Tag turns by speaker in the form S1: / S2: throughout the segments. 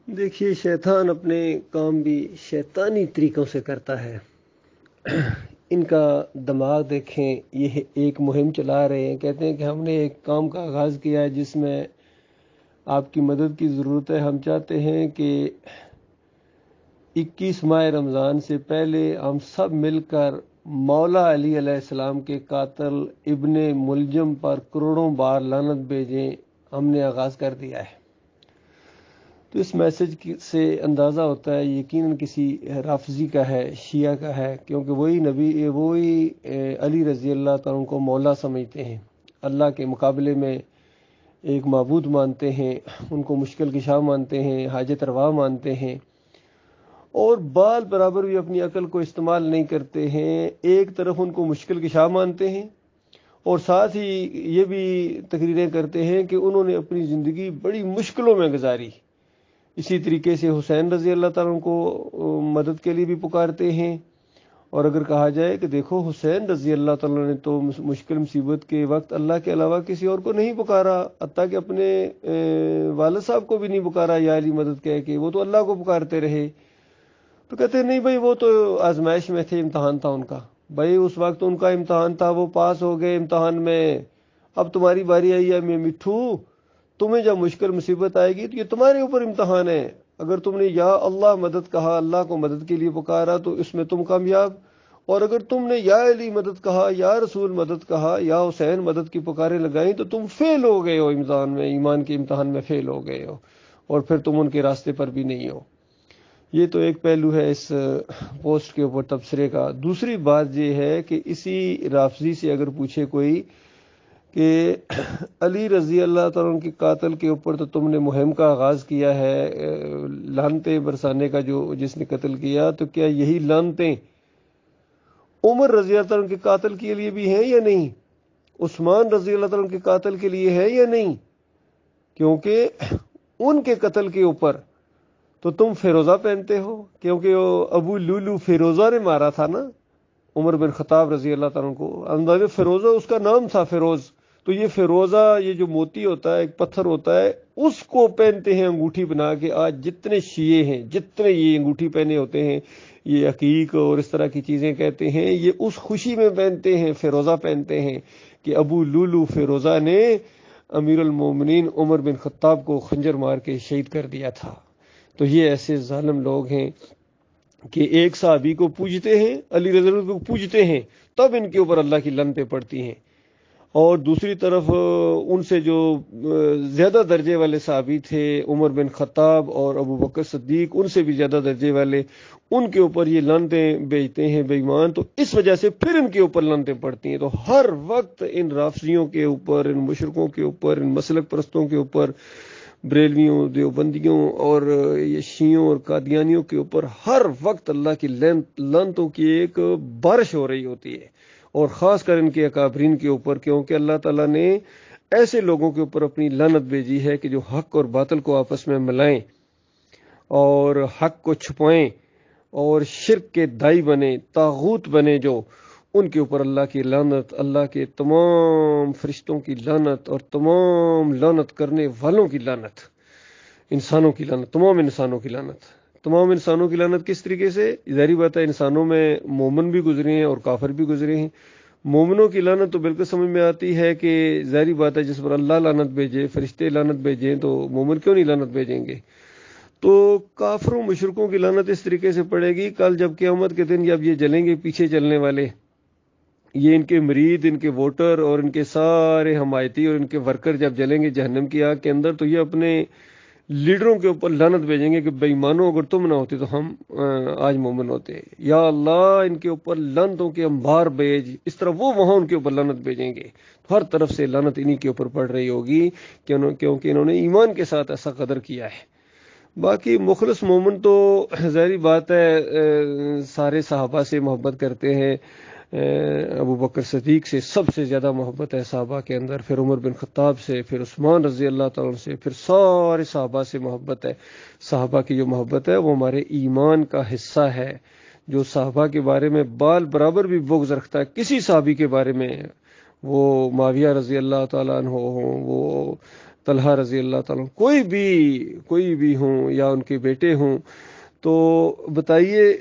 S1: دیکھیے، شیطان اپنے کام بھی شیطانی طریقوں سے کرتا ہے۔ ان کا دماغ دیکھیں، یہ ایک مہم چلا رہے ہیں، کہتے ہیں کہ ہم نے ایک کام کا آغاز کیا ہے جس میں آپ کی مدد کی ضرورت ہے۔ ہم چاہتے ہیں کہ 21 ماہ رمضان سے پہلے ہم سب مل کر مولا علی علیہ السلام کے قاتل ابن ملجم پر کروڑوں بار لعنت بھیجیں، ہم نے آغاز کر دیا ہے۔ تو اس میسج سے اندازہ ہوتا ہے یقیناً کسی رافضی کا ہے، شیعہ کا ہے، کیونکہ وہی علی رضی اللہ تعالیٰ کو مولا سمجھتے ہیں، اللہ کے مقابلے میں ایک معبود مانتے ہیں، ان کو مشکل کشا مانتے ہیں، حاجت روا مانتے ہیں، اور بال برابر بھی اپنی عقل کو استعمال نہیں کرتے ہیں۔ ایک طرف ان کو مشکل کشا مانتے ہیں اور ساتھ ہی یہ بھی تقریریں کرتے ہیں کہ انہوں نے اپنی زندگی بڑی مشکلوں میں گزاری۔ اسی طریقے سے حسین رضی اللہ تعالیٰ کو مدد کے لیے بھی پکارتے ہیں، اور اگر کہا جائے کہ دیکھو حسین رضی اللہ تعالیٰ نے تو مشکل مصیبت کے وقت اللہ کے علاوہ کسی اور کو نہیں پکارا، حتیٰ کہ اپنے والد صاحب کو بھی نہیں پکارا یا علی مدد کہہ کے، وہ تو اللہ کو پکارتے رہے۔ تو کہتے ہیں نہیں بھائی، وہ تو آزمائش میں تھے، امتحان تھا ان کا، بھائی اس وقت ان کا امتحان تھا، وہ پاس ہو گئے امتحان میں، اب تمہاری باری آئی ہے میں مٹھو، تمہیں جب مشکل مصیبت آئے گی تو یہ تمہارے اوپر امتحان ہے۔ اگر تم نے یا اللہ مدد کہا، اللہ کو مدد کے لیے پکارا، تو اس میں تم کامیاب، اور اگر تم نے یا علی مدد کہا، یا رسول مدد کہا، یا حسین مدد کی پکاریں لگائیں، تو تم فیل ہو گئے ہو امتحان میں، ایمان کے امتحان میں فیل ہو گئے ہو، اور پھر تم ان کے راستے پر بھی نہیں ہو۔ یہ تو ایک پہلو ہے اس پوسٹ کے اوپر تبصرے کا۔ دوسری بات یہ ہے کہ اسی رافضی سے اگر پوچھے کوئی کہ علی رضی اللہ تعالیٰ کے قاتل کے اوپر تو تم نے مہم کا آغاز کیا ہے، لعنتیں برسانے کا، جس نے قتل کیا، تو کیا یہی لعنتیں عمر رضی اللہ تعالیٰ کے قاتل کے لیے بھی ہیں یا نہیں؟ عثمان رضی اللہ تعالیٰ کے قاتل کے لیے ہے یا نہیں؟ کیونکہ ان کے قتل کے اوپر تو تم فیروزہ پہنتے ہو، کیونکہ وہ ابو لولو فیروزہ نے مارا تھا نا عمر بن خطاب رضی اللہ تعالیٰ کو، اندازے فیروزہ اس کا نام تھا، فیروز۔ تو یہ فیروزہ، یہ جو موتی ہوتا ہے، ایک پتھر ہوتا ہے، اس کو پہنتے ہیں انگوٹھی بنا کے۔ آج جتنے شیعے ہیں، جتنے یہ انگوٹھی پہنے ہوتے ہیں، یہ عقیق اور اس طرح کی چیزیں کہتے ہیں، یہ اس خوشی میں پہنتے ہیں، فیروزہ پہنتے ہیں کہ ابو لولو فیروزہ نے امیر المومنین عمر بن خطاب کو خنجر مار کے شہید کر دیا تھا۔ تو یہ ایسے ظالم لوگ ہیں کہ ایک صحابی کو پوجتے ہیں، علی رضی اللہ کو پوجتے ہیں، تب ان کے اوپر اللہ کی لعنتیں پڑتی ہیں، اور دوسری طرف ان سے جو زیادہ درجے والے صحابی تھے، عمر بن خطاب اور ابو بکر صدیق، ان سے بھی زیادہ درجے والے، ان کے اوپر یہ لعنتیں بھیجتے ہیں بے ایمان، تو اس وجہ سے پھر ان کے اوپر لعنتیں پڑتی ہیں۔ تو ہر وقت ان رافضیوں کے اوپر، ان مشرکوں کے اوپر، ان مسلک پرستوں کے اوپر، بریلویوں، دیوبندیوں اور یہ شیعوں اور قادیانیوں کے اوپر ہر وقت اللہ کی لعنتوں کی ایک بارش ہو رہی ہوتی ہے، اور خاص کر ان کے اکابرین کے اوپر، کیونکہ اللہ تعالیٰ نے ایسے لوگوں کے اوپر اپنی لعنت بھیجی ہے کہ جو حق اور باطل کو آپس میں ملائیں اور حق کو چھپائیں اور شرک کے دائی بنے، طاغوت بنے، جو ان کے اوپر اللہ کی لعنت، اللہ کے تمام فرشتوں کی لعنت، اور تمام لعنت کرنے والوں کی لعنت، انسانوں کی لعنت، تمام انسانوں کی لعنت۔ تمام انسانوں کی لعنت کس طریقے سے؟ ظاہری بات ہے انسانوں میں مومن بھی گزرے ہیں اور کافر بھی گزرے ہیں۔ مومنوں کی لعنت تو بالکل سمجھ میں آتی ہے کہ ظاہری بات ہے جس پر اللہ لعنت بھیجے، فرشتے لعنت بھیجیں، تو مومن کیوں نہیں لعنت بھیجیں گے؟ تو کافروں مشرکوں کی لعنت اس طریقے سے پڑے گی، کل جب قیامت کے دن جب یہ جلیں گے پیچھے چلنے والے، یہ ان کے مرید، ان کے ووٹر اور ان کے سارے حمایتی اور ان کے ورکر جب جلیں گے جہنم کی آگ کے اندر، تو یہ اپنے لیڈروں کے اوپر لعنت بھیجیں گے کہ بے ایمانوں، اگر تم نہ ہوتے تو ہم آج مومن ہوتے، یا اللہ ان کے اوپر لعنتوں کے انبار بھیج، اس طرح وہ وہاں ان کے اوپر لعنت بھیجیں گے۔ ہر طرف سے لعنت انہی کے اوپر پڑ رہی ہوگی، کیونکہ انہوں نے ایمان کے ساتھ ایسا قدر کیا ہے۔ باقی مخلص مومن تو ظاہری بات ہے سارے صحابہ سے محبت کرتے ہیں، ابو بکر صدیق سے سب سے زیادہ محبت ہے صحابہ کے اندر، پھر عمر بن خطاب سے، پھر عثمان رضی اللہ تعالیٰ سے، پھر سارے صحابہ سے محبت ہے۔ صحابہ کی جو محبت ہے وہ ہمارے ایمان کا حصہ ہے۔ جو صحابہ کے بارے میں بال برابر بھی بغض رکھتا ہے کسی صحابی کے بارے میں، وہ معاویہ رضی اللہ تعالیٰ عنہ ہوں، وہ طلحہ رضی اللہ تعالیٰ، کوئی بھی ہوں یا ان کے بیٹے ہوں، تو بتائیے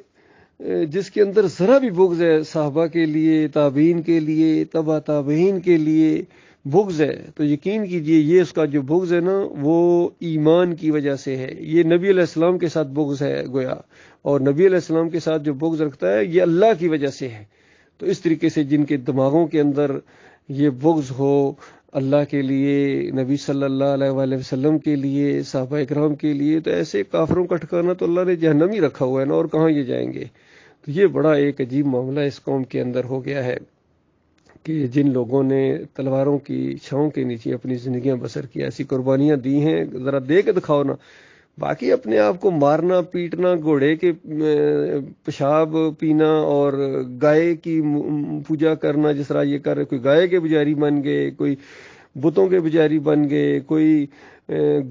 S1: جس کے اندر ذرا بھی بغض ہے صحابہ کے لیے، تابعین کے لیے، تبع تابعین کے لیے بغض ہے، تو یقین کیجئے یہ اس کا جو بغض ہے نا وہ ایمان کی وجہ سے ہے۔ یہ نبی علیہ السلام کے ساتھ بغض ہے گویا، اور نبی علیہ السلام کے ساتھ جو بغض رکھتا ہے یہ اللہ کی وجہ سے ہے۔ تو اس طریقے سے جن کے دماغوں کے اندر یہ بغض ہو اللہ کے لیے، نبی صلی اللہ علیہ وآلہ وسلم کے لیے، صحابہ اکرام کے لیے، تو ایسے کافروں کا ٹھکانہ تو اللہ نے جہنم ہی رکھا ہوا ہے نا، اور کہاں یہ جائیں گے۔ تو یہ بڑا ایک عجیب معاملہ اس قوم کے اندر ہو گیا ہے کہ جن لوگوں نے تلواروں کی چھاؤں کے نیچے اپنی زندگیاں بسر کی، ایسی قربانیاں دی ہیں، ذرا دے کے دکھاؤ نا۔ باقی اپنے آپ کو مارنا پیٹنا، گھوڑے کے پیشاب پینا اور گائے کی پوجا کرنا، جس طرح یہ کر رہے، کوئی گائے کے پجاری بن گئے، کوئی بتوں کے پجاری بن گئے، کوئی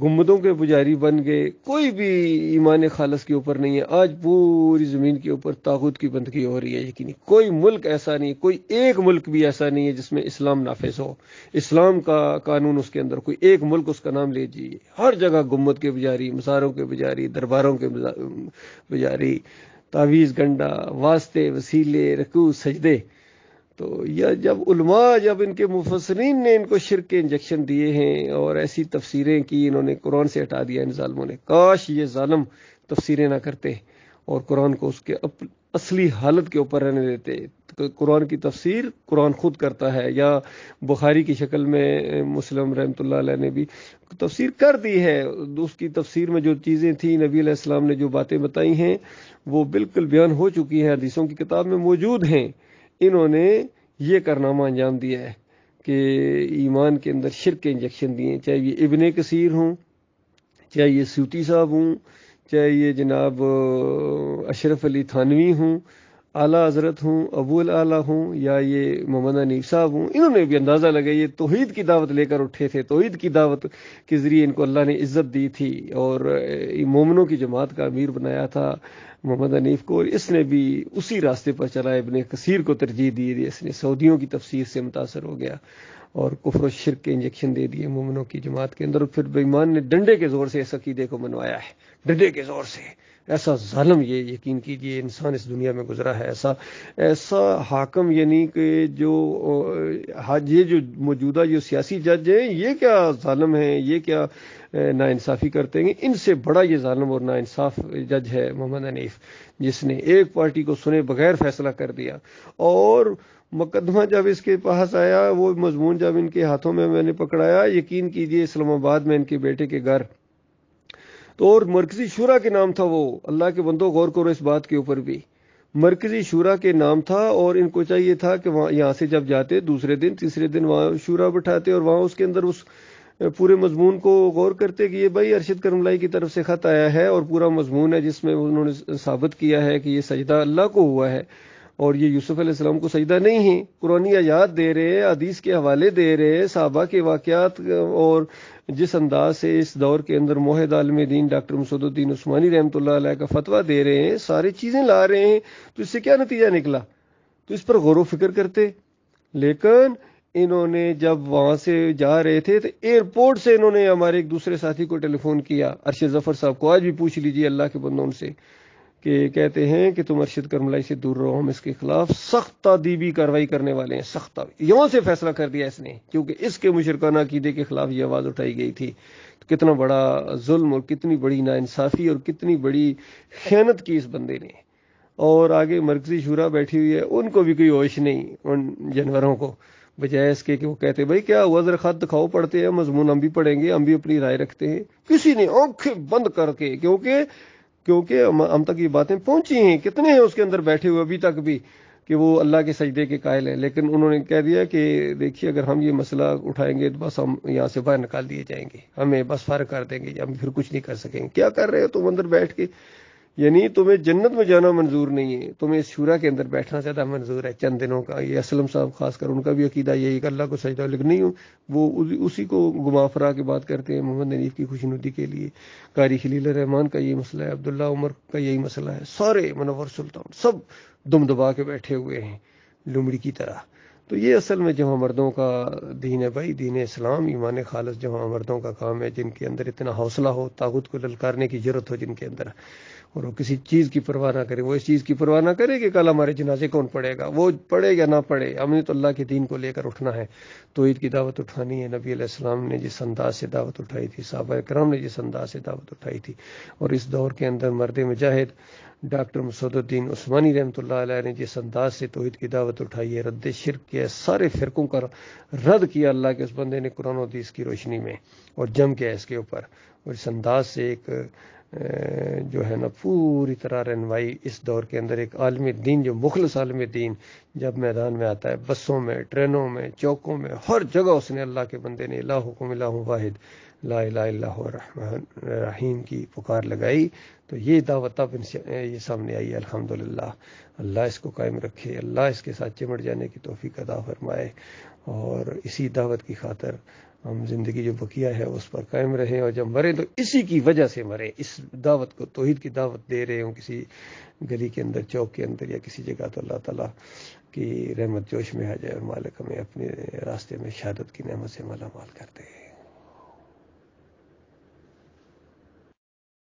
S1: گنبدوں کے پجاری بن گئے، کوئی بھی ایمان خالص کے اوپر نہیں ہے۔ آج پوری زمین کے اوپر طاغوت کی بندگی ہو رہی ہے، یقینی کوئی ملک ایسا نہیں، کوئی ایک ملک بھی ایسا نہیں ہے جس میں اسلام نافذ ہو، اسلام کا قانون اس کے اندر، کوئی ایک ملک اس کا نام لیجیے، ہر جگہ گنبد کے پجاری، مزاروں کے پجاری، درباروں کے پجاری، تعویذ گنڈا، واسطے وسیلے، رکوع سجدے۔ تو جب علماء، جب ان کے مفسرین نے ان کو شرک کے انجیکشن دیے ہیں اور ایسی تفسیریں کی، انہوں نے قرآن سے ہٹا دیا ان ظالموں نے، کاش یہ ظالم تفسیریں نہ کرتے اور قرآن کو اس کے اصلی حالت کے اوپر رہنے دیتے۔ قرآن کی تفسیر قرآن خود کرتا ہے، یا بخاری کی شکل میں مسلم رحمۃ اللہ علیہ نے بھی تفسیر کر دی ہے۔ اس کی تفسیر میں جو چیزیں تھیں، نبی علیہ السلام نے جو باتیں بتائی ہیں وہ بالکل بیان ہو چکی ہیں، حدیثوں کی کتاب میں موجود ہیں۔ انہوں نے یہ کارنامہ انجام دیا ہے کہ ایمان کے اندر شرک کے انجیکشن دیے، چاہے یہ ابن کثیر ہوں، چاہے یہ سیوطی صاحب ہوں، چاہے یہ جناب اشرف علی تھانوی ہوں، اعلیٰ حضرت ہوں، ابو الاعلیٰ ہوں، یا یہ محمد حنیف صاحب ہوں، انہوں نے بھی اندازہ لگایا یہ توحید کی دعوت لے کر اٹھے تھے، توحید کی دعوت کے ذریعے ان کو اللہ نے عزت دی تھی اور مومنوں کی جماعت کا امیر بنایا تھا محمد حنیف کو، اور اس نے بھی اسی راستے پر چلا، ابن کثیر کو ترجیح دی، اس نے سعودیوں کی تفسیر سے متاثر ہو گیا اور کفر و شرک کے انجیکشن دے دیے مومنوں کی جماعت کے اندر، اور پھر بے ایمان نے ڈنڈے کے زور سے اس عقیدے کو منوایا ہے، ڈنڈے کے زور سے۔ ایسا ظالم، یہ یقین کیجئے انسان اس دنیا میں گزرا ہے، ایسا حاکم، یعنی کہ یہ جو موجودہ جو سیاسی جج ہیں یہ کیا ظالم ہیں، یہ کیا ناانصافی کرتے ہیں۔ ان سے بڑا یہ ظالم اور ناانصاف جج ہے محمد حنیف، جس نے ایک پارٹی کو سنے بغیر فیصلہ کر دیا، اور مقدمہ جب اس کے پاس آیا، وہ مضمون جب ان کے ہاتھوں میں نے پکڑایا، یقین کیجئے اسلام آباد میں ان کے بیٹے کے گھر، تو اور مرکزی شورا کے نام تھا وہ، اللہ کے بندوں غور کرو اس بات کے اوپر بھی، مرکزی شورا کے نام تھا، اور ان کو چاہیے تھا کہ وہاں یہاں سے جب جاتے دوسرے دن تیسرے دن وہاں شورا بٹھاتے اور وہاں اس کے اندر اس پورے مضمون کو غور کرتے کہ یہ بھائی ارشد کرملائی کی طرف سے خط آیا ہے اور پورا مضمون ہے جس میں انہوں نے ثابت کیا ہے کہ یہ سجدہ اللہ کو ہوا ہے اور یہ یوسف علیہ السلام کو سجدہ نہیں ہے، قرآنی آیات دے رہے ہیں، حدیث کے حوالے دے رہے ہیں، صحابہ کے واقعات، اور جس انداز سے اس دور کے اندر موحد عالم دین ڈاکٹر مسعود الدین عثمانی رحمۃ اللہ علیہ کا فتویٰ دے رہے ہیں، ساری چیزیں لا رہے ہیں، تو اس سے کیا نتیجہ نکلا؟ تو اس پر غور و فکر کرتے۔ لیکن انہوں نے جب وہاں سے جا رہے تھے تو ایئرپورٹ سے انہوں نے ہمارے ایک دوسرے ساتھی کو ٹیلی فون کیا، ارشد ظفر صاحب کو، آج بھی پوچھ لیجئے اللہ کے بندوں سے، کہ کہتے ہیں کہ تم ارشد کرملائی سے دور رہو، ہم اس کے خلاف سخت تادیبی کارروائی کرنے والے ہیں، سخت یوں سے فیصلہ کر دیا اس نے، کیونکہ اس کے مشرکانہ عقیدے کے خلاف یہ آواز اٹھائی گئی تھی۔ کتنا بڑا ظلم اور کتنی بڑی ناانصافی اور کتنی بڑی خیانت کی اس بندے نے، اور آگے مرکزی شورا بیٹھی ہوئی ہے، ان کو بھی کوئی ہوش نہیں، ان جانوروں کو، بجائے اس کے کہ وہ کہتے بھائی کیا ہوا ذرا خط دکھاؤ، پڑھتے ہیں مضمون، ہم بھی پڑھیں گے، ہم بھی اپنی رائے رکھتے ہیں۔ کسی نے آنکھیں بند کر کے، کیونکہ ہم تک یہ باتیں پہنچی ہیں، کتنے ہیں اس کے اندر بیٹھے ہوئے ابھی تک بھی کہ وہ اللہ کے سجدے کے قائل ہیں، لیکن انہوں نے کہہ دیا کہ دیکھیے اگر ہم یہ مسئلہ اٹھائیں گے تو بس ہم یہاں سے باہر نکال دیے جائیں گے، ہمیں بس فارغ کر دیں گے، ہم پھر کچھ نہیں کر سکیں گے۔ کیا کر رہے ہو تم اندر بیٹھ کے؟ یعنی تمہیں جنت میں جانا منظور نہیں ہے، تمہیں اس شورا کے اندر بیٹھنا زیادہ منظور ہے چند دنوں کا۔ یہ اسلم صاحب خاص کر ان کا بھی عقیدہ یہی کہ اللہ کو سجدہ، لیکن نہیں ہوں، وہ اسی کو گما پھرا کے بات کرتے ہیں۔ محمد حنیف کی خوشنودی کے لیے قاری خلیل الرحمان کا یہی مسئلہ ہے، عبداللہ عمر کا یہی مسئلہ ہے، سارے منور سلطان سب دم دبا کے بیٹھے ہوئے ہیں لومڑی کی طرح۔ تو یہ اصل میں جہاں مردوں کا دین ہے بھائی، دین اسلام، ایمان خالص جہاں مردوں کا کام ہے، جن کے اندر اتنا حوصلہ ہو، طاغوت کو للکارنے کی ضرورت ہو جن کے اندر، اور وہ کسی چیز کی پرواہ نہ کرے، وہ اس چیز کی پرواہ نہ کرے کہ کل ہمارے جنازے کون پڑے گا، وہ پڑھے یا نہ پڑھے، ہم نے تو اللہ کے دین کو لے کر اٹھنا ہے، توحید کی دعوت اٹھانی ہے۔ نبی علیہ السلام نے جس انداز سے دعوت اٹھائی تھی، صحابہ کرام نے جس انداز سے دعوت اٹھائی تھی، اور اس دور کے اندر مرد مجاہد ڈاکٹر مسعود الدین عثمانی رحمۃ اللہ علیہ نے جس انداز سے توحید کی دعوت اٹھائی ہے، رد شرک کیا، سارے فرقوں کا رد کیا اللہ کے اس بندے نے قرآن و حدیث کی روشنی میں، اور جم کیا اس کے اوپر، اور اس انداز سے ایک جو ہے نا پوری طرح رہنمائی اس دور کے اندر، ایک عالم دین جو مخلص عالم دین جب میدان میں آتا ہے، بسوں میں، ٹرینوں میں، چوکوں میں، ہر جگہ اس نے اللہ کے بندے نے الہکم الہ واحد لا الہ الا هو الرحمن الرحیم کی پکار لگائی، تو یہ دعوت اب یہ سامنے آئی ہے۔ الحمدللہ، اللہ اس کو قائم رکھے، اللہ اس کے ساتھ چمٹ جانے کی توفیق عطا فرمائے، اور اسی دعوت کی خاطر ہم زندگی جو بقیہ ہے اس پر قائم رہیں، اور جب مریں تو اسی کی وجہ سے مریں، اس دعوت کو، توحید کی دعوت دے رہے ہوں کسی گلی کے اندر، چوک کے اندر یا کسی جگہ، تو اللہ تعالیٰ کی رحمت جوش میں آ جائے اور مالک ہمیں اپنے راستے میں شہادت کی نعمت سے مالا مال کر دے۔